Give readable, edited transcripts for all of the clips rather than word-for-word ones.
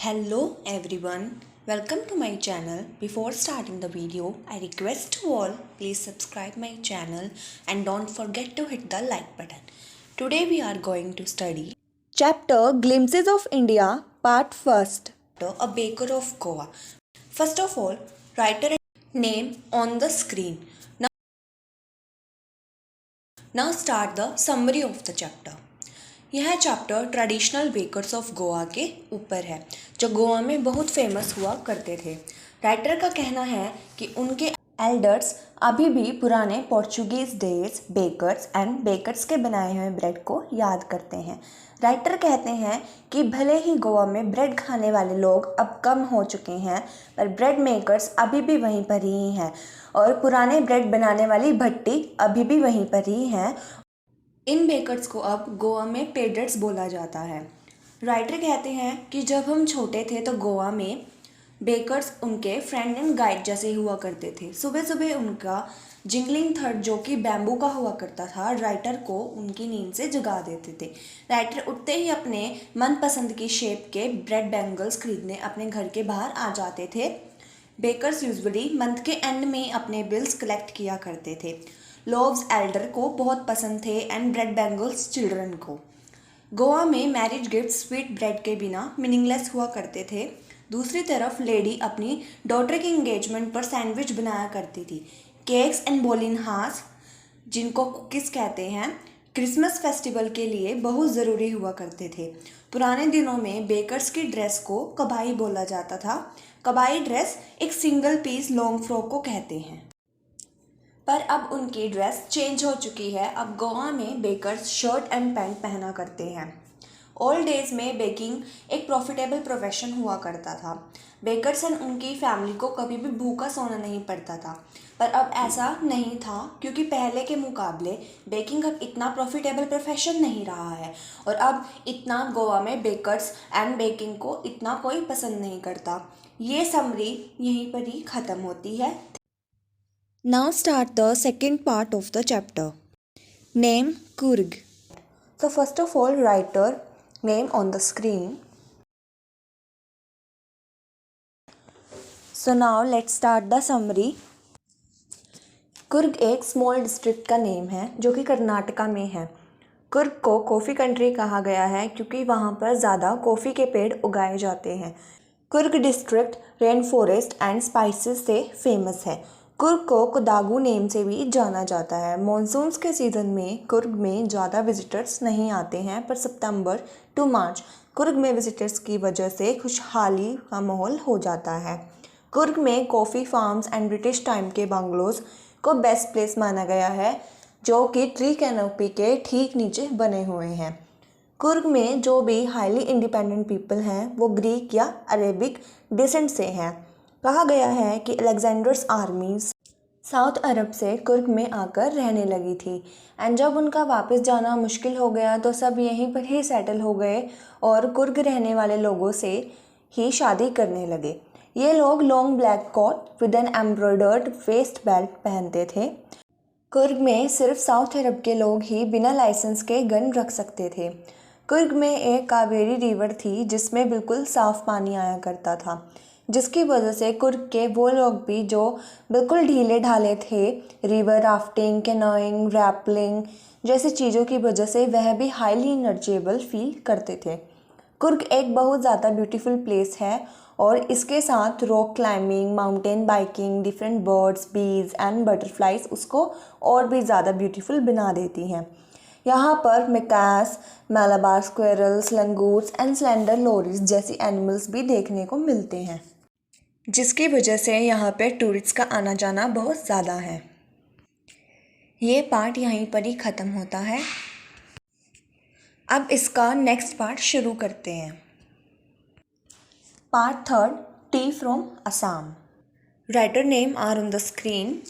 Hello everyone, welcome to my channel. Before starting the video, I request to all please subscribe my channel and don't forget to hit the like button. Today we are going to study Chapter Glimpses of India Part 1st, A Baker of Goa. First of all, writer and name on the screen. Now start the summary of the chapter. यह chapter traditional bakers of Goa के ऊपर है जो गोवा में बहुत famous हुआ करते थे। राइटर का कहना है कि उनके एल्डर्स अभी भी पुराने Portuguese days bakers and bakers के बनाए हुए ब्रेड को याद करते हैं। राइटर कहते हैं कि भले ही गोवा में ब्रेड खाने वाले लोग अब कम हो चुके हैं पर ब्रेड मेकर्स अभी भी वहीं पर ही हैं और पुराने ब्रेड बनाने वाली भट्टी अभी भी वहीं पर ही हैं। इन बेकर्स को अब गोवा में पेडर्स बोला जाता है। राइटर कहते हैं कि जब हम छोटे थे तो गोवा में बेकर्स उनके फ्रेंड एंड गाइड जैसे हुआ करते थे। सुबह सुबह उनका जिंगलिंग थर्ड जो कि बैम्बू का हुआ करता था राइटर को उनकी नींद से जगा देते थे। राइटर उठते ही अपने मनपसंद की शेप के ब्रेड बैंगल्स खरीदने अपने घर के बाहर आ जाते थे। बेकर्स यूजुअली मंथ के एंड में अपने बिल्स कलेक्ट किया करते थे। लोव्स एल्डर को बहुत पसंद थे एंड ब्रेड बैंगल्स चिल्ड्रन को। गोवा में मैरिज गिफ्ट स्वीट ब्रेड के बिना मीनिंगलेस हुआ करते थे। दूसरी तरफ लेडी अपनी डॉटर की एंगेजमेंट पर सैंडविच बनाया करती थी। केक्स एंड बोलिनहास जिनको कुकीज़ कहते हैं क्रिसमस फेस्टिवल के लिए बहुत ज़रूरी हुआ करते थे। पुराने दिनों में बेकर्स की ड्रेस को कबाई बोला जाता था। कबाई ड्रेस एक सिंगल पीस लॉन्ग फ्रॉक को कहते हैं पर अब उनकी ड्रेस चेंज हो चुकी है। अब गोवा में बेकर्स शर्ट एंड पैंट पहना करते हैं। ओल्ड डेज में बेकिंग एक प्रॉफिटेबल प्रोफेशन हुआ करता था। बेकर्स एंड उनकी फैमिली को कभी भी भूखा सोना नहीं पड़ता था पर अब ऐसा नहीं था क्योंकि पहले के मुकाबले बेकिंग अब इतना प्रॉफिटेबल प्रोफेशन नहीं रहा है और अब इतना गोवा में बेकर्स एंड बेकिंग को इतना कोई पसंद नहीं करता। ये समरी यहीं पर ही ख़त्म होती है। Now start the second part of the chapter. Name Coorg. So first of all, writer name on the screen. So now let's start the summary. Coorg एक स्मॉल डिस्ट्रिक्ट का नेम है जो कि कर्नाटका में है। कुर्ग को कॉफ़ी कंट्री कहा गया है क्योंकि वहाँ पर ज़्यादा कॉफ़ी के पेड़ उगाए जाते हैं। Coorg district rain forest and spices से फेमस है। कुर्ग को कोदागू नेम से भी जाना जाता है। मॉनसून्स के सीज़न में कुर्ग में ज़्यादा विजिटर्स नहीं आते हैं पर सितंबर टू मार्च कुर्ग में विजिटर्स की वजह से खुशहाली का माहौल हो जाता है। कुर्ग में coffee farms and British time के बंगलोज़ को बेस्ट प्लेस माना गया है जो कि ट्री कैनोपी के ठीक नीचे बने हुए हैं। कुर्ग में जो भी हाईली इंडिपेंडेंट पीपल हैं वो ग्रीक या अरेबिक डिसेंट से हैं। कहा गया है कि अलेक्जेंडर्स आर्मी साउथ अरब से कुर्ग में आकर रहने लगी थी एंड जब उनका वापस जाना मुश्किल हो गया तो सब यहीं पर ही सेटल हो गए और कुर्ग रहने वाले लोगों से ही शादी करने लगे। ये लोग long black coat with an embroidered waist belt पहनते थे। कुर्ग में सिर्फ साउथ अरब के लोग ही बिना लाइसेंस के गन रख सकते थे। कुर्ग में एक कावेरी रिवर थी जिसमें बिल्कुल साफ़ पानी आया करता था जिसकी वजह से कुर्ग के वो लोग भी जो बिल्कुल ढीले ढाले थे रिवर राफ्टिंग कैनोइंग रैपलिंग जैसी चीज़ों की वजह से वह भी हाईली एनर्जेबल फील करते थे। कुर्ग एक बहुत ज़्यादा ब्यूटीफुल प्लेस है और इसके साथ rock climbing mountain biking different birds बीज एंड बटरफ्लाइज उसको और भी ज़्यादा ब्यूटीफुल बना देती हैं। यहाँ पर macaques Malabar squirrels langurs and slender lorises जैसी एनिमल्स भी देखने को मिलते हैं जिसकी वजह से यहाँ पे टूरिस्ट का आना जाना बहुत ज़्यादा है। ये पार्ट यहीं पर ही ख़त्म होता है। अब इसका नेक्स्ट पार्ट शुरू करते हैं। Part third tea from Assam. Writer name are on the screen.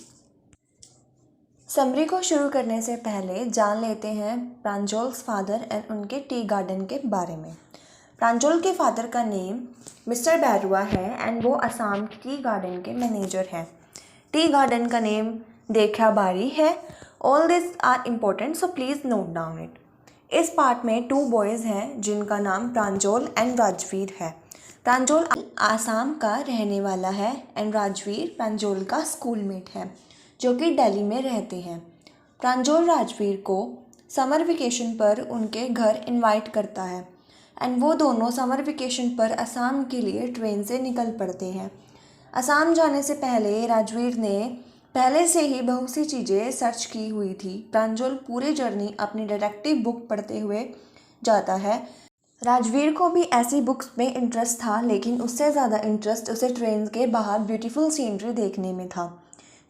Summary को शुरू करने से पहले जान लेते हैं प्रांजोल्स फादर एंड उनके टी गार्डन के बारे में। प्रांजोल के फादर का नेम मिस्टर बैरुआ है एंड वो असम टी गार्डन के मैनेजर हैं। टी गार्डन का नेम देख्याबारी है। All this are important so please note down it. इस पार्ट में 2 बॉयज़ हैं जिनका नाम प्रांजोल एंड राजवीर है। प्रांजल आसाम का रहने वाला है एंड राजवीर प्रांजल का स्कूलमेट है जो कि दिल्ली में रहते हैं। प्रांजल राजवीर को समर वेकेशन पर उनके घर इनवाइट करता है एंड वो दोनों समर वेकेशन पर असम के लिए ट्रेन से निकल पड़ते हैं। असम जाने से पहले राजवीर ने पहले से ही बहुत सी चीज़ें सर्च की हुई थी। प्रांजल पूरी जर्नी अपनी डिटेक्टिव बुक पढ़ते हुए जाता है। राजवीर को भी ऐसी बुक्स में इंटरेस्ट था, लेकिन उससे ज़्यादा इंटरेस्ट उसे ट्रेन के बाहर ब्यूटीफुल सीनरी देखने में था,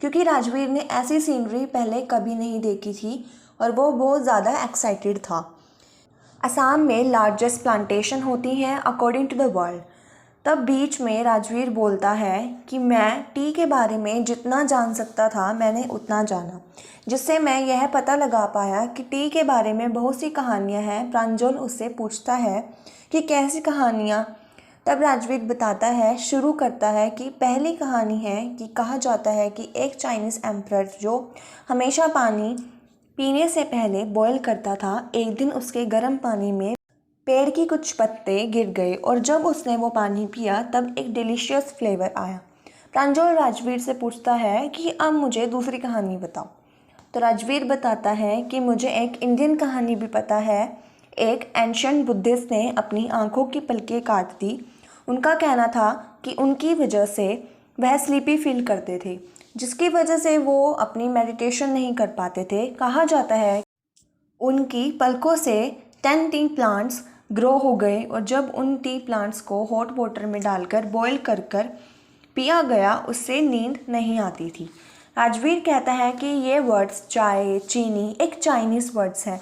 क्योंकि राजवीर ने ऐसी सीनरी पहले कभी नहीं देखी थी और वो बहुत ज़्यादा एक्साइटेड था। असम में लार्जेस्ट प्लांटेशन होती हैं अकॉर्डिंग टू द वर्ल्ड। तब बीच में राजवीर बोलता है कि मैं टी के बारे में जितना जान सकता था मैंने उतना जाना, जिससे मैं यह पता लगा पाया कि टी के बारे में बहुत सी कहानियाँ हैं। प्रांजल उससे पूछता है कि कैसी कहानियाँ। तब राजवीर बताता है, शुरू करता है कि पहली कहानी है कि कहा जाता है कि एक चाइनीज़ एम्परर जो हमेशा पानी पीने से पहले बॉयल करता था, एक दिन उसके गर्म पानी में पेड़ की कुछ पत्ते गिर गए और जब उसने वो पानी पिया तब एक डिलीशियस फ्लेवर आया। प्रांजल राजवीर से पूछता है कि अब मुझे दूसरी कहानी बताओ। तो राजवीर बताता है कि मुझे एक इंडियन कहानी भी पता है। एक एंशियंट बुद्धिस्ट ने अपनी आंखों की पलकें काट दी। उनका कहना था कि उनकी वजह से वह स्लीपी फील करते थे, जिसकी वजह से वो अपनी मेडिटेशन नहीं कर पाते थे। कहा जाता है उनकी पलकों से 10 टी प्लांट्स ग्रो हो गए और जब उन टी प्लांट्स को हॉट वाटर में डालकर बॉईल कर कर पिया गया, उससे नींद नहीं आती थी। राजवीर कहता है कि ये वर्ड्स चाय, चीनी एक चाइनीज़ वर्ड्स है।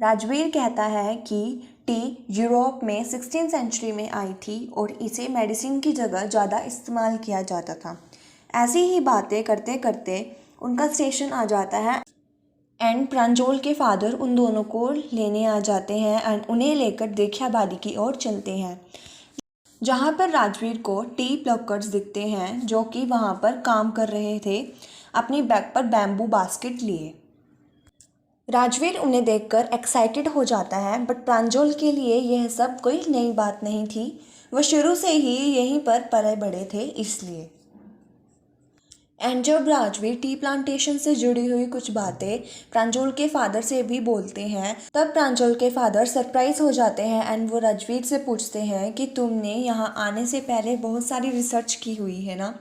राजवीर कहता है कि टी यूरोप में 16th सेंचुरी में आई थी और इसे मेडिसिन की जगह ज़्यादा इस्तेमाल किया जाता था। ऐसी ही बातें करते करते उनका स्टेशन आ जाता है एंड प्रांजल के फादर उन दोनों को लेने आ जाते हैं एंड उन्हें लेकर देखियाबादी की ओर चलते हैं, जहाँ पर राजवीर को टी प्लकर्स दिखते हैं जो कि वहाँ पर काम कर रहे थे अपनी बैग पर बैम्बू बास्केट लिए। राजवीर उन्हें देखकर एक्साइटेड हो जाता है, बट प्रांजल के लिए यह सब कोई नई बात नहीं थी। वह शुरू से ही यहीं पर पले बड़े थे इसलिए। एंड जब राजवीर टी प्लांटेशन से जुड़ी हुई कुछ बातें प्रांजल के फादर से भी बोलते हैं, तब प्रांजल के फादर सरप्राइज हो जाते हैं एंड वो राजवीर से पूछते हैं कि तुमने यहाँ आने से पहले बहुत सारी रिसर्च की हुई है ना।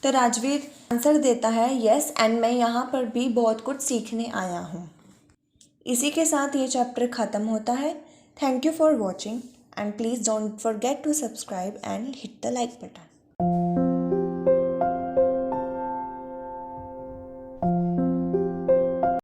तो राजवीर आंसर देता है, यस, एंड मैं यहाँ पर भी बहुत कुछ सीखने आया हूँ। इसी के साथ ये चैप्टर ख़त्म होता है। Thank you for watching and please don't forget to subscribe and hit the like button.